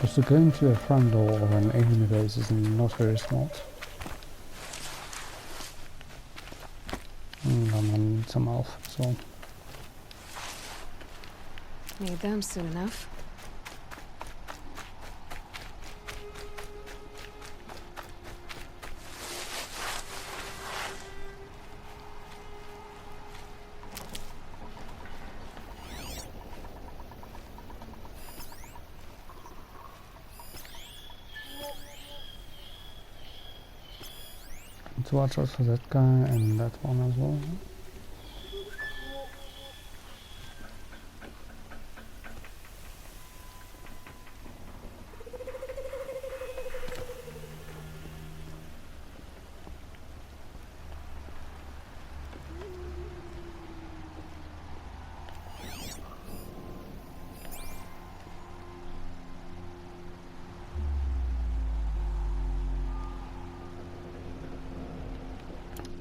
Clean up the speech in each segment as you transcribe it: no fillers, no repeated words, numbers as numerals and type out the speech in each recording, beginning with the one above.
Because to go into a front door of an enemy base is not very smart. I'm gonna need some health, so... Need them soon enough. To watch out for that guy and that one as well.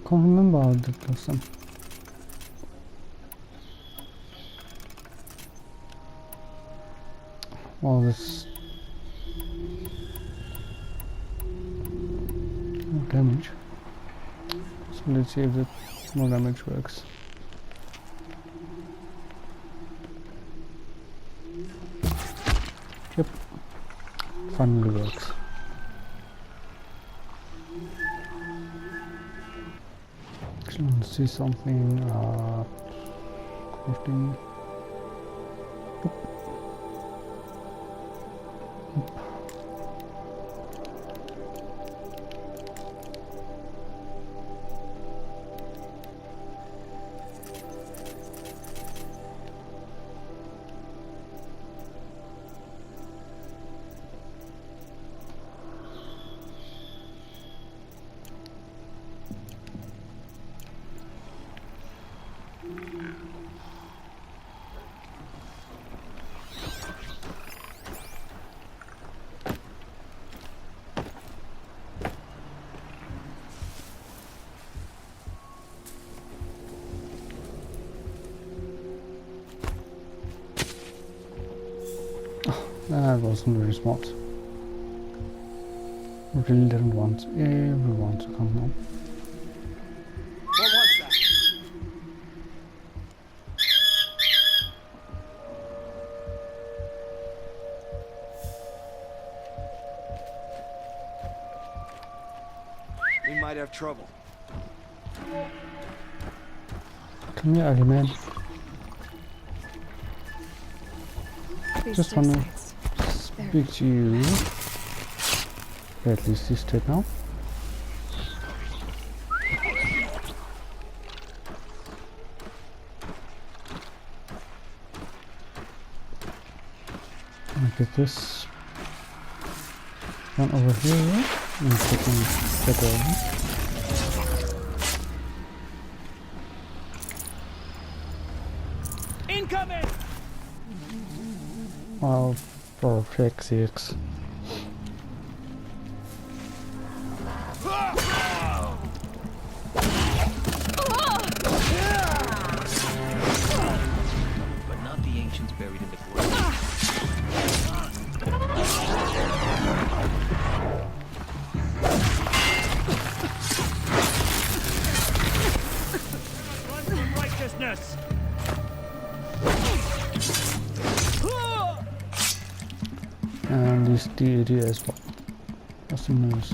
Can't remember how that last time. Well, this no damage. So let's see if the more damage works. Yep, finally works. Let's see something. Crafting. That wasn't very smart. We really didn't want everyone to come home. What was that? We might have trouble. Come here, ugly man. Just wanna speak to you. Okay, at least he's dead now. I'll get this one over here and taking that over. Incoming! Oh, for fix it. But not the ancients buried in the ground. Run from righteousness! And this DAD as well. Awesome news.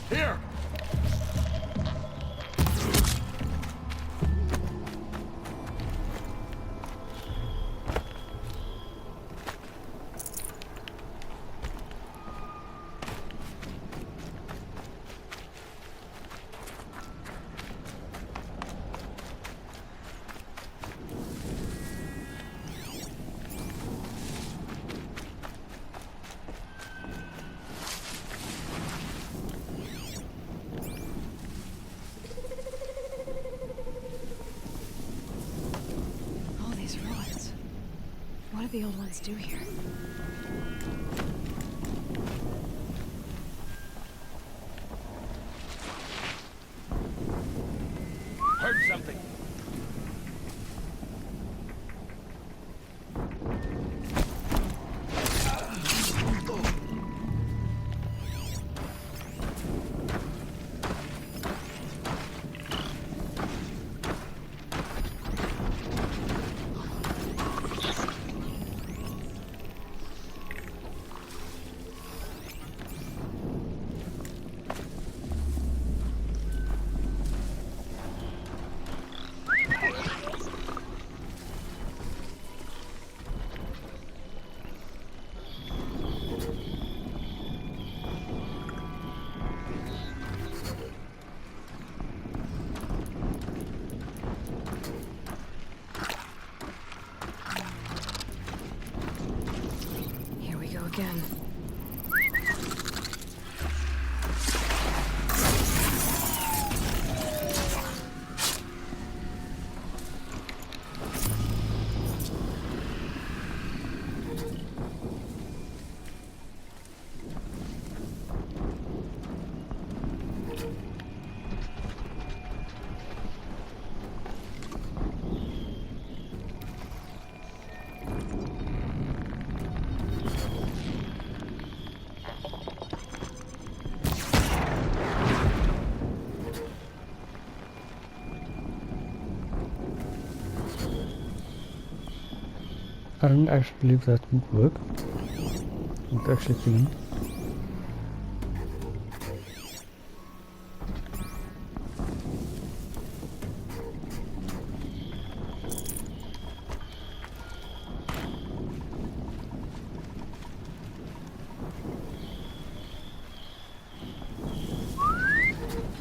Here! do the old ones do here? Heard something. Here we go again. I don't actually believe that would work. Would actually kill him.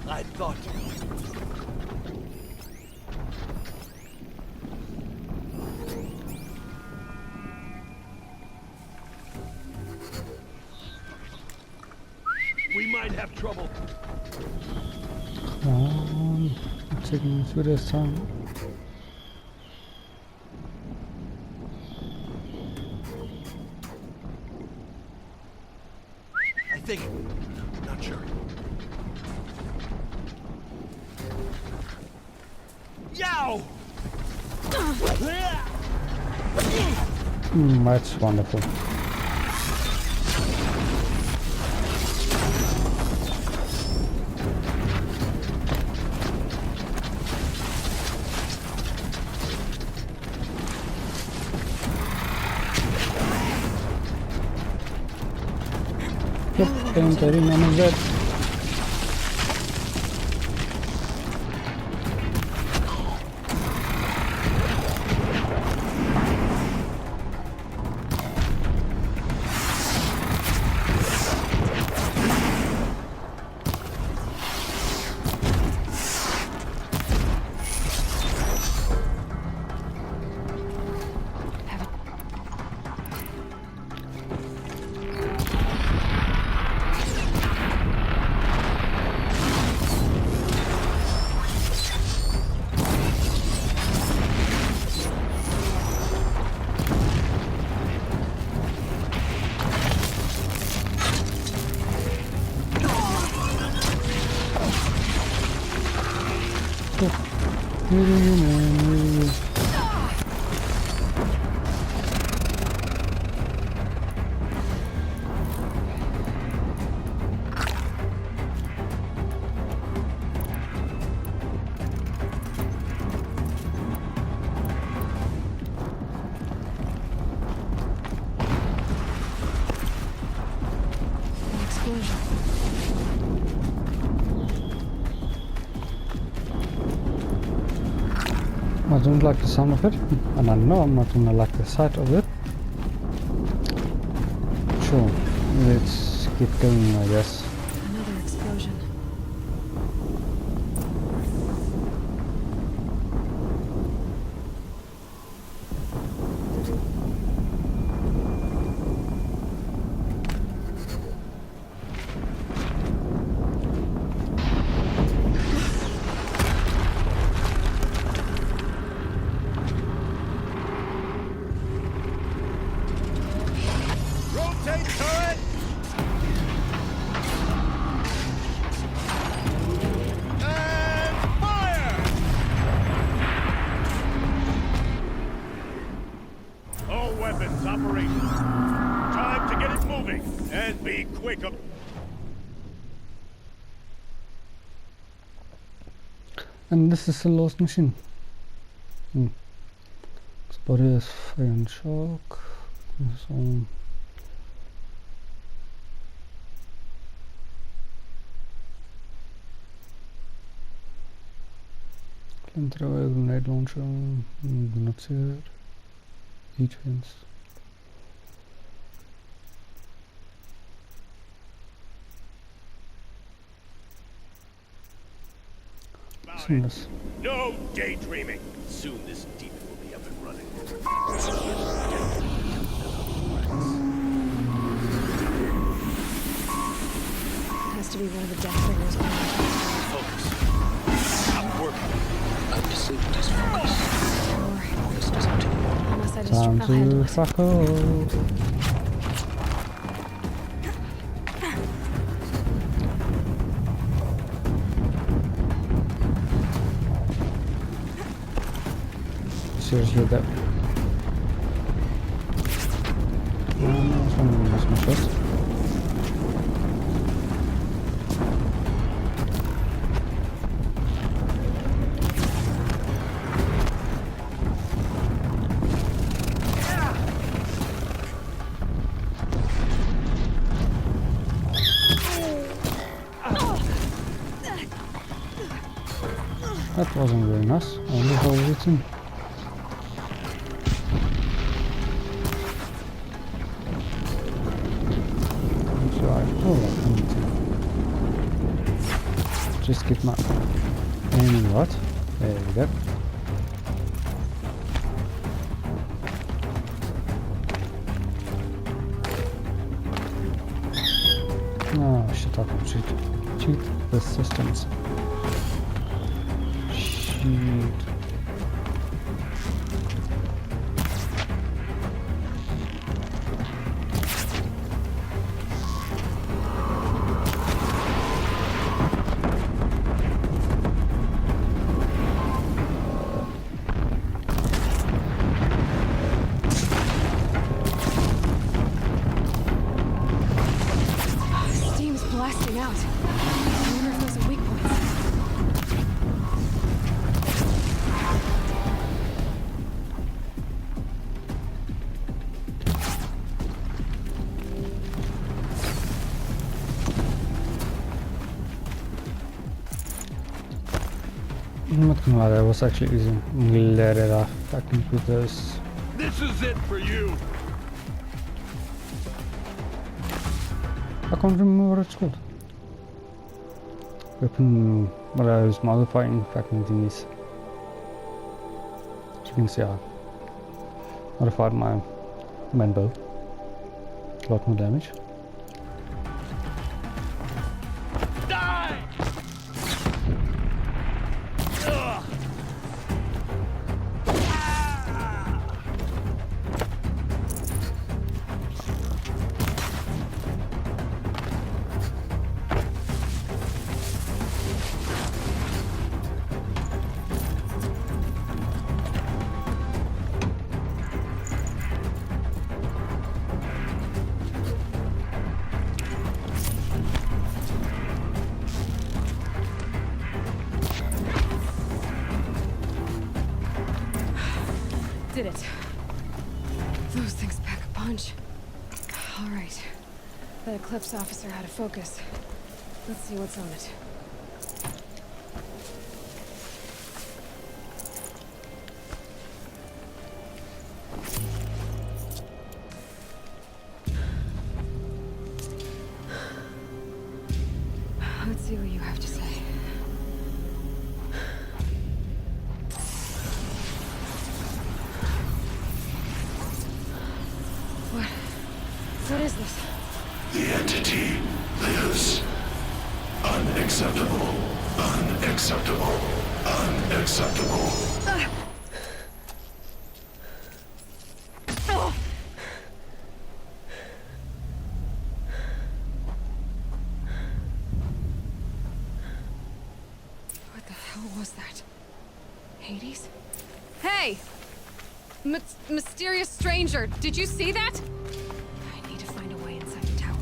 I thought. We might have trouble. Come on. It's taking me through this time. I think. Not sure. Yow! That's wonderful. Yep, and I remember that. I don't like the sound of it, and I know I'm not gonna like the sight of it. Sure, let's keep going, I guess. Another explosion. Be quick. And this is a lost machine. This body is fire and shock. So flamethrower, grenade launcher, benutzt hier. Heat vents. This. No daydreaming. Soon this demon will be up and running. Has to be one of the death triggers. Focus. I'm working. I'm disabled his focus. Don't worry. This doesn't do. Unless I just Time I'll handle to it. fuck off. Seriously, that. No, it's one of my shots. That wasn't very nice. I wonder how it's in. Just get my aiming rod. There we go. Oh shit, I can cheat the systems. Shit. Steam's blasting out. I wonder if those are weak points. I'm not gonna lie, that was actually easy. I'm gonna let it off. I can put this. This is it for you. I can't remember what it's called. Weapon, what I was modifying fucking thingies. As you can see, I modified my main bow. A lot more damage. Die! Ugh. Did it. Those things pack a punch. All right. That Eclipse officer had a focus. Let's see what's on it. Let's see what you have to say. What is this? The entity lives. Unacceptable. Unacceptable. Unacceptable. What the hell was that? Hades? Hey! Mysterious stranger, did you see that? I need to find a way inside the tower.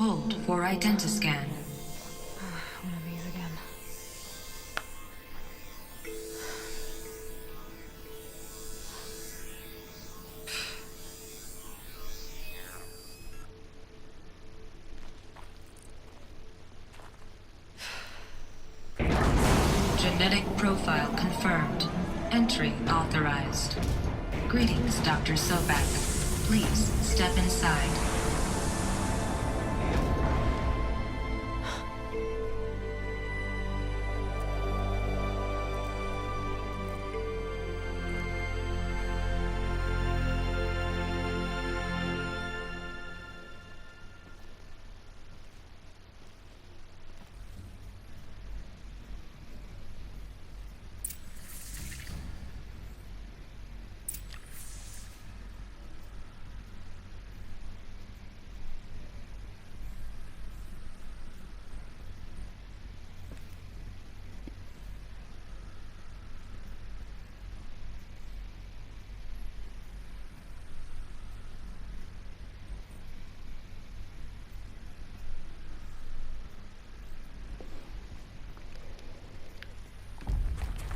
Hold for identiscan. One of these again. Genetic profile confirmed. Entry authorized. Greetings, Dr. Sobek. Please step inside.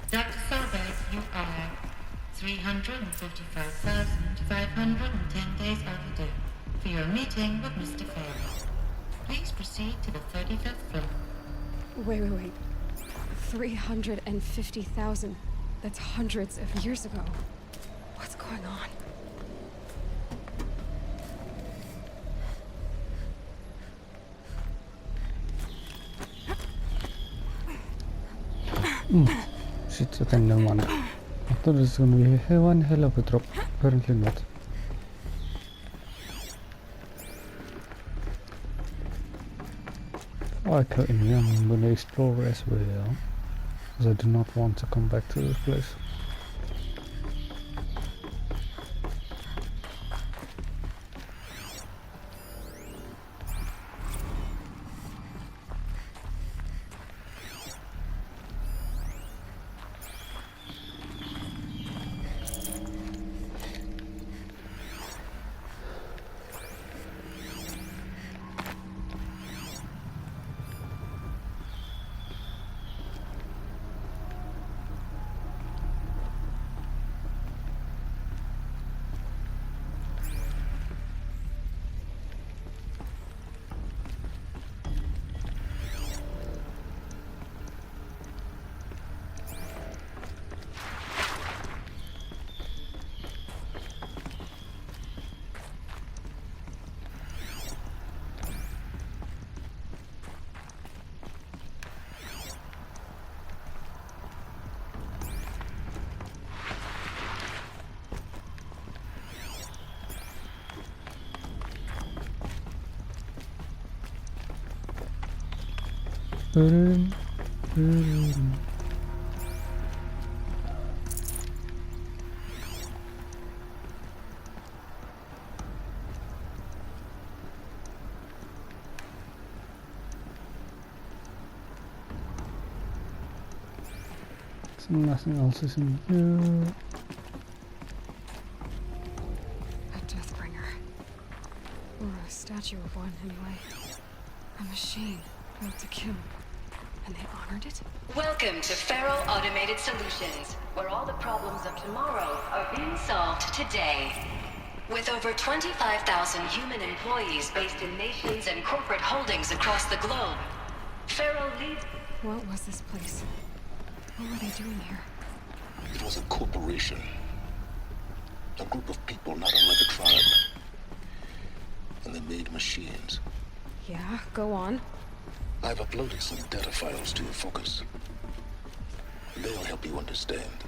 Dr. Sobek, you are 355,510 days overdue for your meeting with Mr. Farrell. Please proceed to the 35th floor. Wait. 350,000. That's hundreds of years ago. What's going on? Shit, okay, never mind. I thought it was gonna be one hell of a drop. Apparently not. Okay, I'm gonna explore as well, because I do not want to come back to this place. So nothing else is in here. A Deathbringer. Or a statue of one, anyway. A machine built to kill. And they honored it? Welcome to Feral Automated Solutions, where all the problems of tomorrow are being solved today. With over 25,000 human employees based in nations and corporate holdings across the globe, Feral leads... What was this place? What were they doing here? It was a corporation. A group of people not unlike a tribe. And they made machines. Yeah, go on. I've uploaded some data files to your focus. They'll help you understand.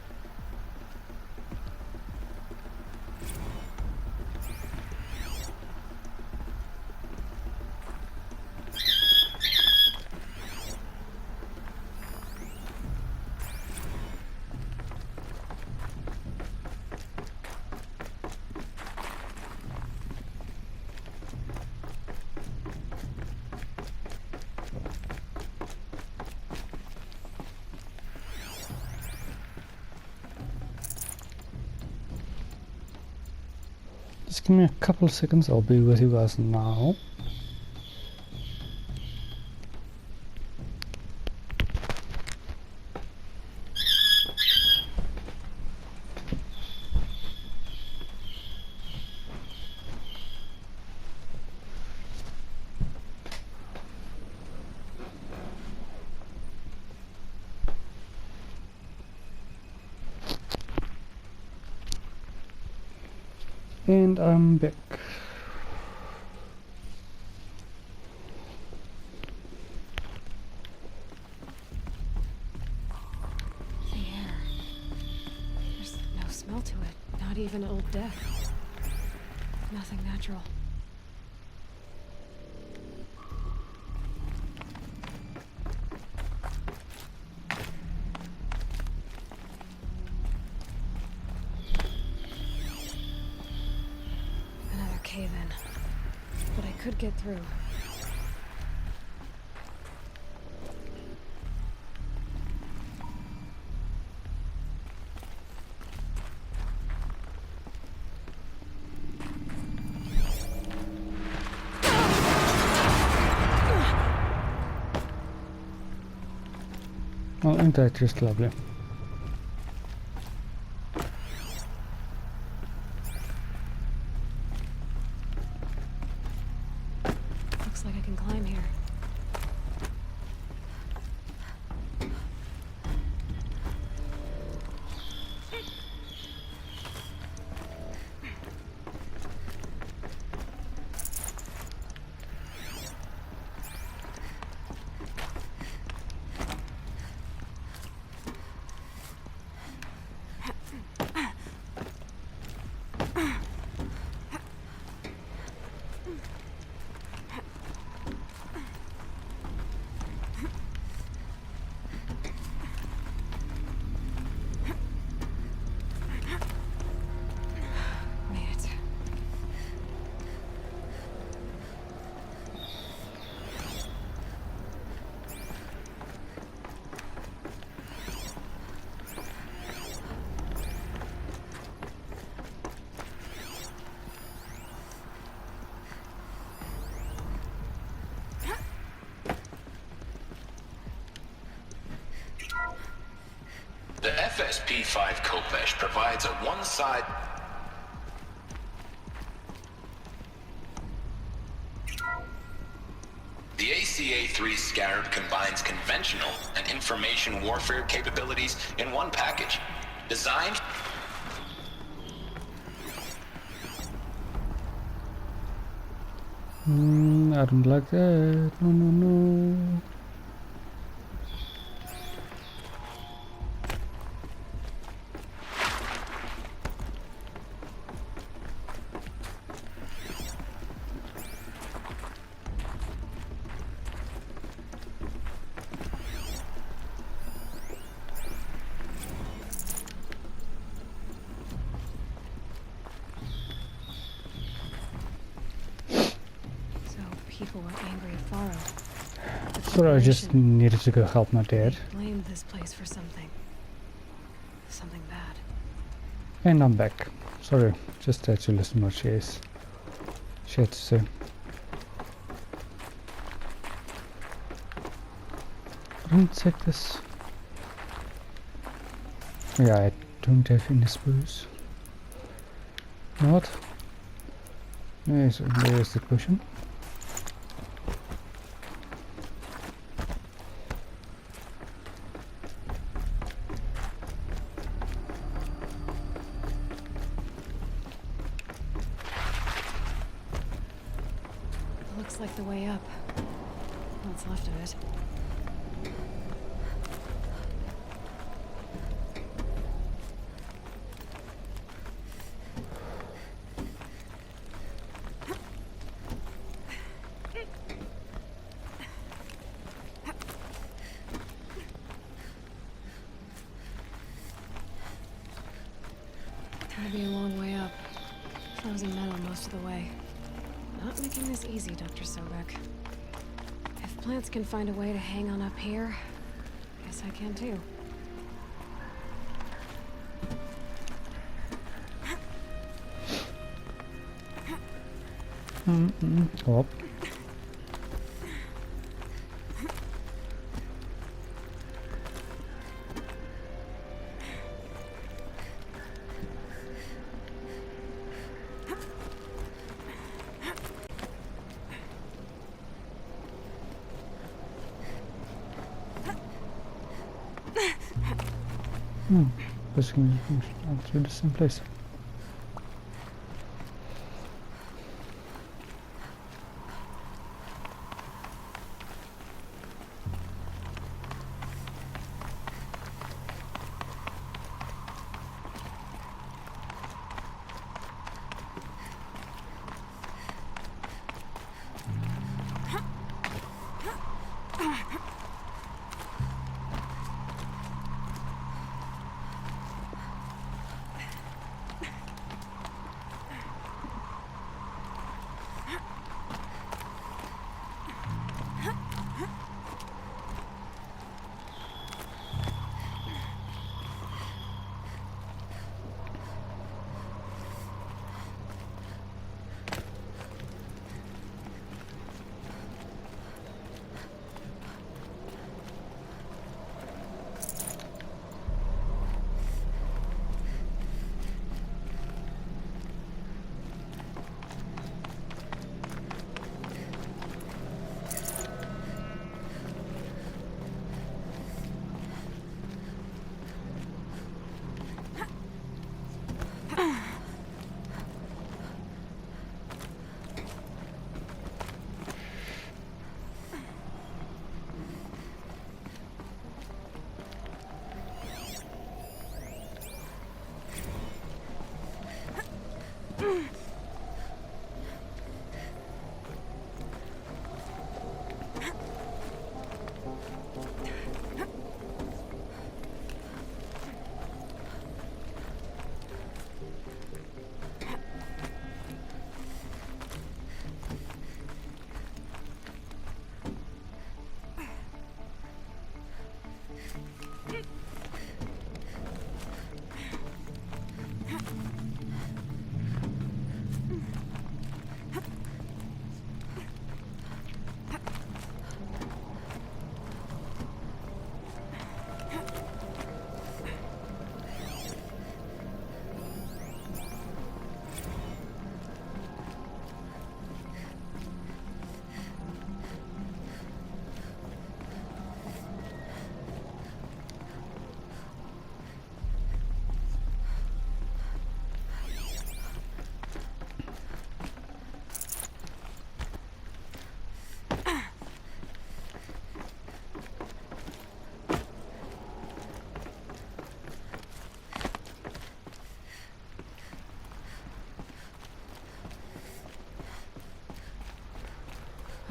Just give me a couple of seconds, I'll be with you guys now. And I'm back. The air. There's no smell to it. Not even old death. Nothing natural. Another cave-in. But I could get through. Oh, isn't that just lovely? Looks like I can climb here. Made it. The FSP-5 Kopesh provides a one-side... The ACA-3 Scarab combines conventional and information warfare capabilities in one package. Designed... I don't like that. No, no, no. So people were angry at Faro. So I just needed to go help my dad. Blamed this place for something. Something bad. And I'm back. Sorry, just had to listen to what she had to say. Don't take this. Yeah, I don't have any spurs. You know what? Yes, there's the question. Looks like the way up. What's left of it. Gotta be a long way up. Frozen metal most of the way. Not making this easy, Dr. Sobek. If plants can find a way to hang on up here, guess I can too. Oh. Pushing out to the same place.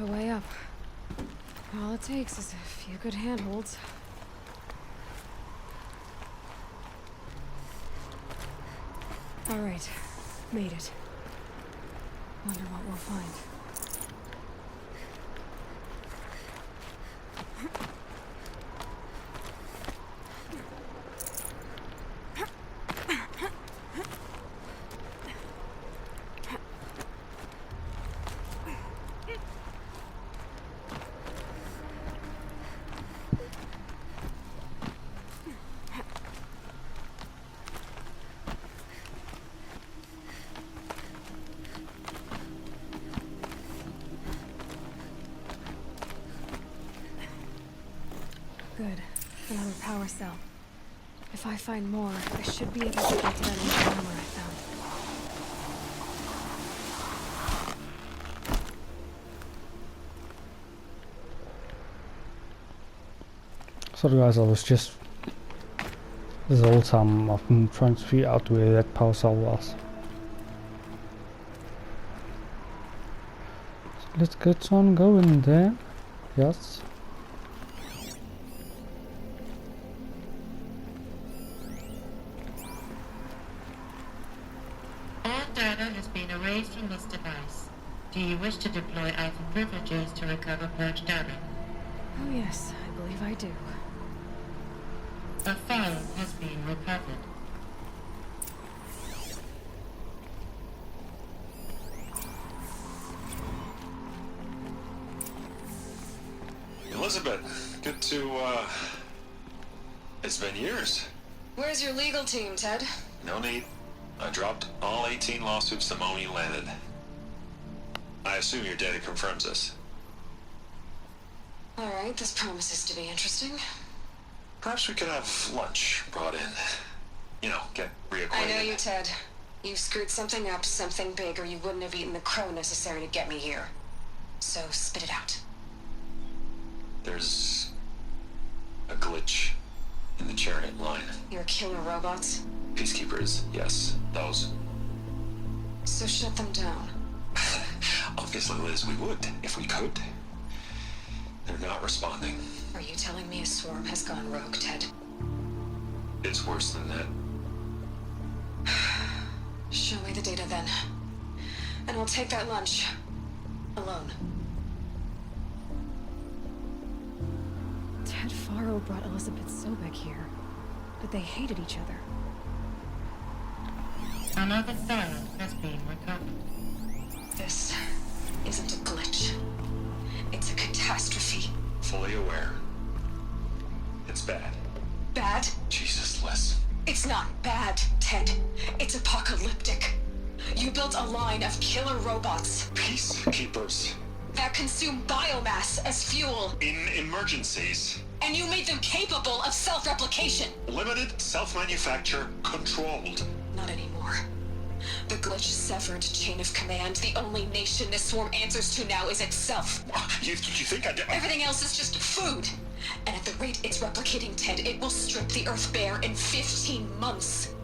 A way up. All it takes is a few good handholds. All right, made it. Wonder what we'll find. Good. Another power cell. If I find more, I should be able to get to that armor I found. Sorry guys, I was just this whole time I've been trying to figure out where that power cell was. So let's get on going there. Yes. From this device. Do you wish to deploy alpha privileges to recover purged data? Oh yes, I believe I do. A file has been recovered. Elizabeth, good to, it's been years. Where's your legal team, Ted? No need. I dropped all 18 lawsuits the moment you landed. I assume your data confirms this. All right, this promises to be interesting. Perhaps we could have lunch brought in. You know, get reacquainted. I know you, Ted. You screwed something up, something big, or you wouldn't have eaten the crow necessary to get me here. So spit it out. There's a glitch in the chariot line. Your killer robots? Peacekeepers, yes, those. So shut them down. Obviously, Liz, we would, if we could. They're not responding. Are you telling me a swarm has gone rogue, Ted? It's worse than that. Show me the data then. And I'll take that lunch. Alone. Ted Faro brought Elizabeth Sobek here, but they hated each other. Another file has been recovered. This isn't a glitch. It's a catastrophe. Fully aware. It's bad. Bad? Jesus, Liz. It's not bad, Ted. It's apocalyptic. You built a line of killer robots Peacekeepers. that consume biomass as fuel, In emergencies. and you made them capable of self-replication. Limited, self-manufacture, controlled. Not anymore. The glitch severed chain of command. The only nation this swarm answers to now is itself. You think I did? Everything else is just food. And at the rate it's replicating, Ted, it will strip the Earth bare in 15 months.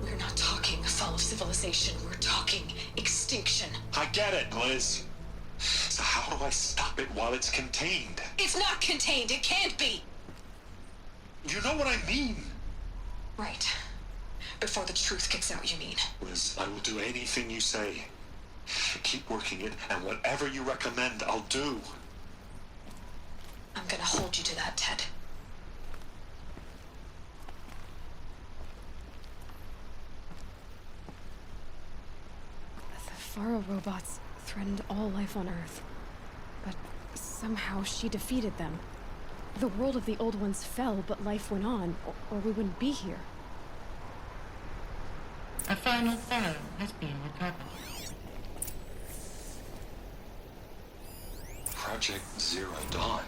We're not talking fall of civilization. We're talking extinction. I get it, Liz. So how do I stop it while it's contained? It's not contained. It can't be. You know what I mean. Right. Before the truth gets out, you mean? Liz, I will do anything you say. Keep working it, and whatever you recommend, I'll do. I'm gonna hold you to that, Ted. The Faro robots threatened all life on Earth. But somehow she defeated them. The world of the old ones fell, but life went on, or we wouldn't be here. A final Pharaoh has been recovered. Project Zero Dawn.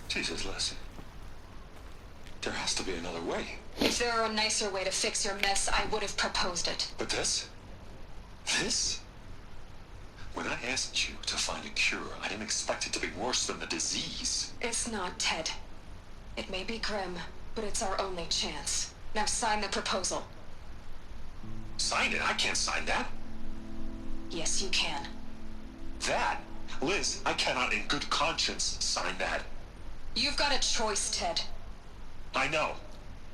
Jesus, Liz. There has to be another way. If there were a nicer way to fix your mess, I would have proposed it. But this? This? When I asked you to find a cure, I didn't expect it to be worse than the disease. It's not, Ted. It may be grim, but it's our only chance. Now sign the proposal. Sign it? I can't sign that. Yes, you can. That? Liz, I cannot in good conscience sign that. You've got a choice, Ted. I know.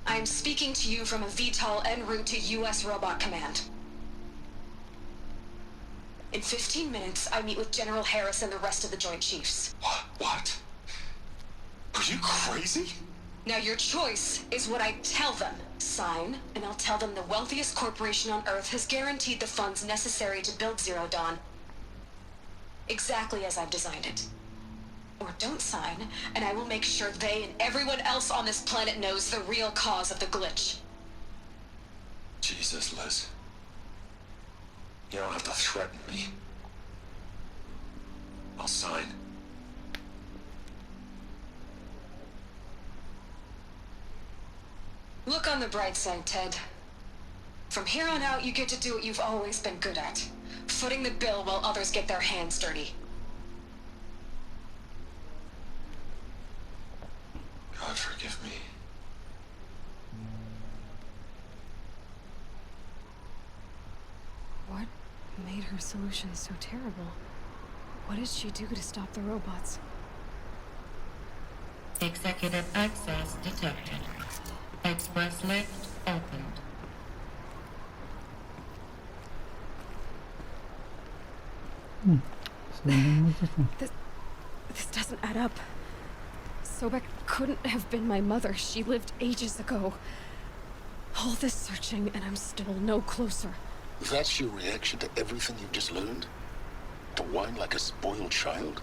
I'm speaking to you from a VTOL en route to U.S. Robot Command. In 15 minutes, I meet with General Harris and the rest of the Joint Chiefs. What? Are you crazy? Now your choice is what I tell them. Sign, and I'll tell them the wealthiest corporation on Earth has guaranteed the funds necessary to build Zero Dawn. Exactly as I've designed it. Or don't sign, and I will make sure they and everyone else on this planet knows the real cause of the glitch. Jesus, Liz. You don't have to threaten me. I'll sign. Look on the bright side, Ted. From here on out, you get to do what you've always been good at. Footing the bill while others get their hands dirty. God forgive me. What made her solution so terrible? What did she do to stop the robots? Executive access detected. Express lift opened. This doesn't add up. Sobek couldn't have been my mother. She lived ages ago. All this searching, and I'm still no closer. That's your reaction to everything you've just learned? To whine like a spoiled child?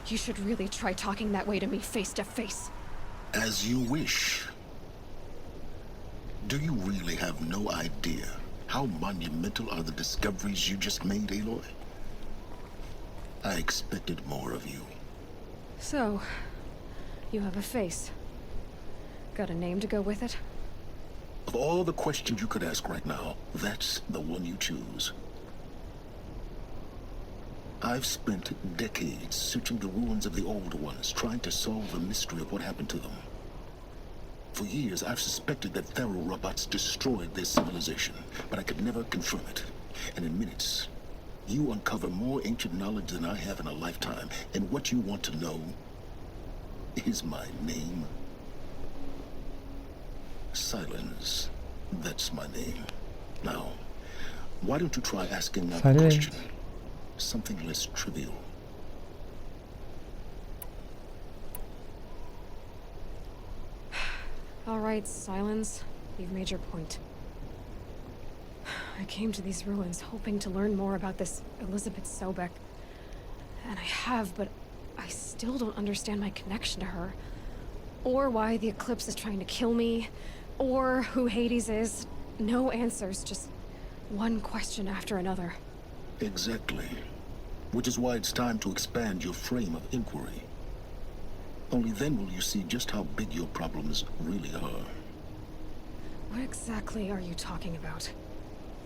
You should really try talking that way to me face to face. As you wish. Do you really have no idea how monumental are the discoveries you just made, Aloy? I expected more of you. So, you have a face. Got a name to go with it? Of all the questions you could ask right now, that's the one you choose. I've spent decades searching the ruins of the old ones, trying to solve the mystery of what happened to them. For years, I've suspected that Thero robots destroyed their civilization, but I could never confirm it. And in minutes, you uncover more ancient knowledge than I have in a lifetime, and what you want to know is my name. Silence. That's my name. Now, why don't you try asking that question? Something less trivial. All right, Silence. You've made your point. I came to these ruins hoping to learn more about this Elizabeth Sobek. And I have, but I still don't understand my connection to her. Or why the Eclipse is trying to kill me. Or who Hades is. No answers, just one question after another. Exactly. Which is why it's time to expand your frame of inquiry. Only then will you see just how big your problems really are. What exactly are you talking about?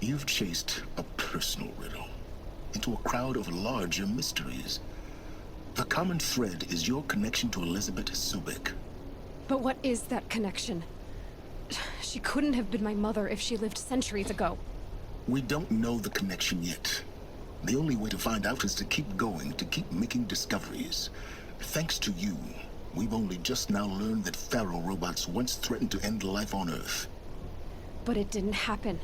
You've chased a personal riddle into a crowd of larger mysteries. The common thread is your connection to Elizabeth Sobek. But what is that connection? She couldn't have been my mother if she lived centuries ago. We don't know the connection yet. The only way to find out is to keep going, to keep making discoveries. Thanks to you, we've only just now learned that Pharaoh robots once threatened to end life on Earth. But it didn't happen.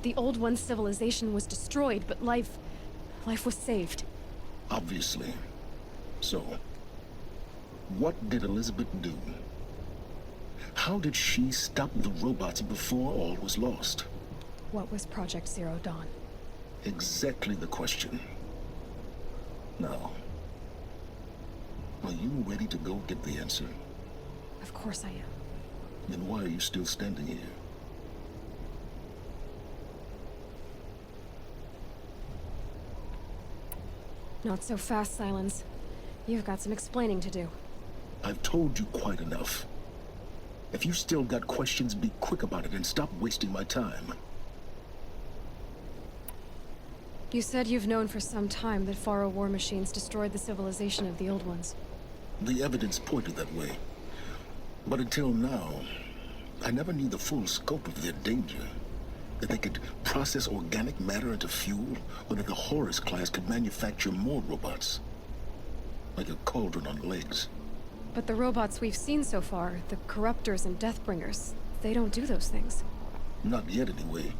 The Old One's civilization was destroyed, but life was saved. Obviously. So, what did Elizabeth do? How did she stop the robots before all was lost? What was Project Zero Dawn? Exactly the question. Now, are you ready to go get the answer? Of course I am. Then why are you still standing here? Not so fast, Silence. You've got some explaining to do. I've told you quite enough. If you still got questions, be quick about it and stop wasting my time. You said you've known for some time that Pharaoh war machines destroyed the civilization of the Old Ones. The evidence pointed that way. But until now, I never knew the full scope of their danger. That they could process organic matter into fuel, or that the Horus class could manufacture more robots. Like a cauldron on legs. But the robots we've seen so far, the Corruptors and Deathbringers, they don't do those things. Not yet, anyway.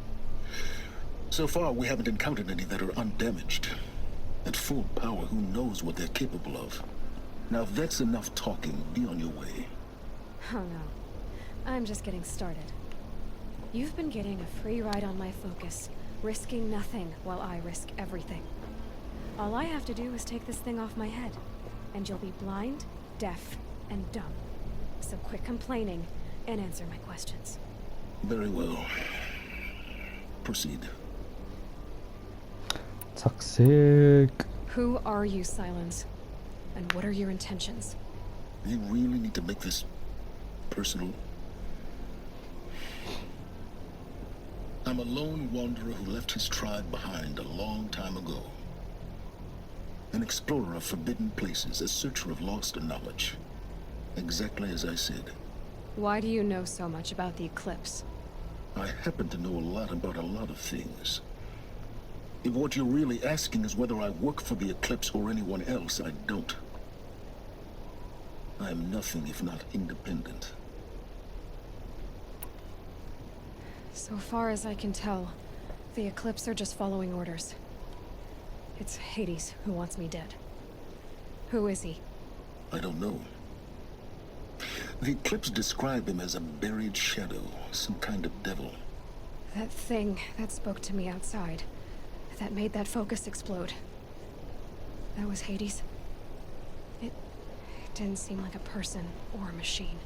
So far, we haven't encountered any that are undamaged. At full power, who knows what they're capable of? Now, if that's enough talking, be on your way. Oh no. I'm just getting started. You've been getting a free ride on my focus, risking nothing while I risk everything. All I have to do is take this thing off my head, and you'll be blind, deaf, and dumb. So quit complaining and answer my questions. Very well. Proceed. Toxic. Who are you, Silence? And what are your intentions? You really need to make this personal. I'm a lone wanderer who left his tribe behind a long time ago. An explorer of forbidden places, a searcher of lost knowledge. Exactly as I said. Why do you know so much about the eclipse? I happen to know a lot about a lot of things. If what you're really asking is whether I work for the eclipse or anyone else, I don't. I am nothing if not independent. So far as I can tell, the eclipse are just following orders. It's Hades who wants me dead. Who is he? I don't know. The eclipse described him as a buried shadow, some kind of devil. That thing that spoke to me outside, that made that focus explode. That was Hades. It didn't seem like a person or a machine.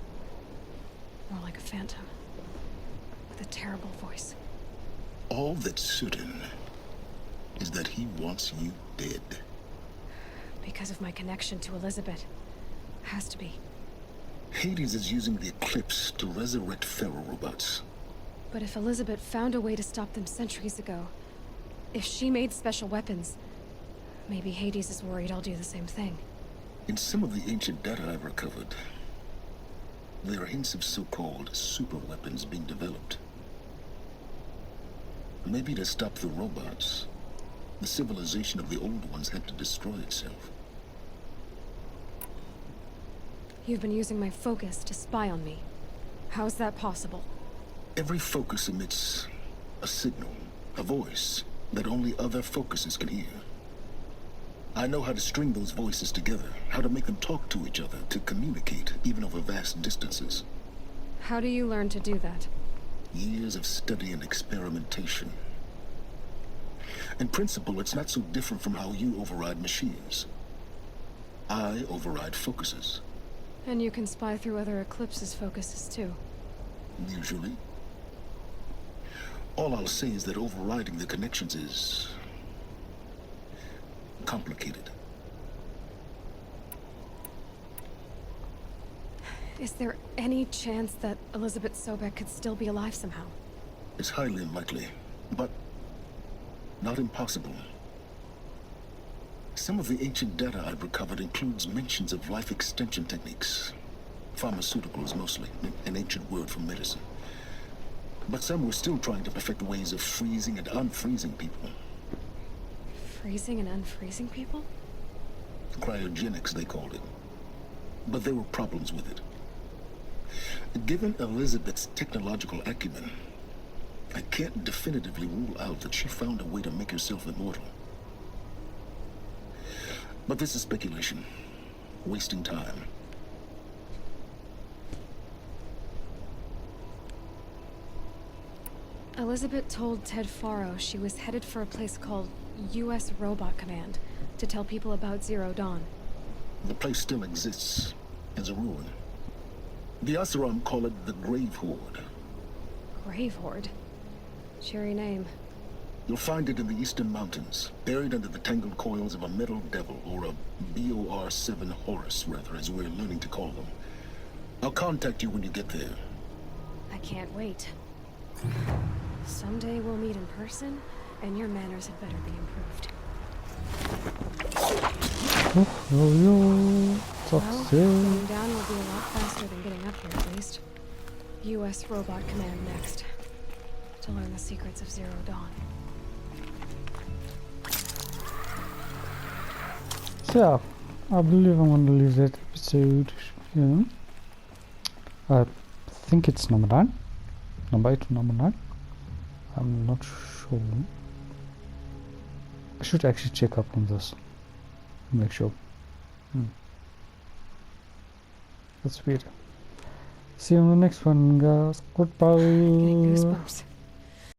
More like a phantom. With a terrible voice. All that's certain is that he wants you dead. Because of my connection to Elizabeth. Has to be. Hades is using the eclipse to resurrect Pharaoh robots. But if Elizabeth found a way to stop them centuries ago, if she made special weapons, maybe Hades is worried I'll do the same thing. In some of the ancient data I've recovered, there are hints of so-called super weapons being developed. Maybe to stop the robots, the civilization of the Old Ones had to destroy itself. You've been using my focus to spy on me. How's that possible? Every focus emits a signal, a voice, that only other focuses can hear. I know how to string those voices together, how to make them talk to each other, to communicate, even over vast distances. How do you learn to do that? Years of study and experimentation. In principle, it's not so different from how you override machines. I override focuses. And you can spy through other Eclipse's focuses too. Usually. All I'll say is that overriding the connections is complicated. Is there any chance that Elizabeth Sobek could still be alive somehow? It's highly unlikely, but not impossible. Some of the ancient data I've recovered includes mentions of life extension techniques. Pharmaceuticals, mostly, an ancient word for medicine. But some were still trying to perfect ways of freezing and unfreezing people. Freezing and unfreezing people? Cryogenics, they called it. But there were problems with it. Given Elizabeth's technological acumen, I can't definitively rule out that she found a way to make herself immortal. But this is speculation. Wasting time. Elizabeth told Ted Faro she was headed for a place called U.S. Robot Command to tell people about Zero Dawn. The place still exists as a ruin. The Asaram call it the Grave Horde. Grave Horde? Cheery name. You'll find it in the eastern mountains, buried under the tangled coils of a metal devil, or a BOR-7 Horus, rather, as we're learning to call them. I'll contact you when you get there. I can't wait. Someday we'll meet in person, and your manners had better be improved. Well, going down will be a lot faster than getting up here, at least. U.S. Robot Command next. To learn the secrets of Zero Dawn. So yeah, I believe I'm going to leave that episode here. I think it's number 9. Number 8 or number 9. I'm not sure. I should actually check up on this. Make sure. That's weird. See you on the next one, guys. Goodbye. Getting goosebumps.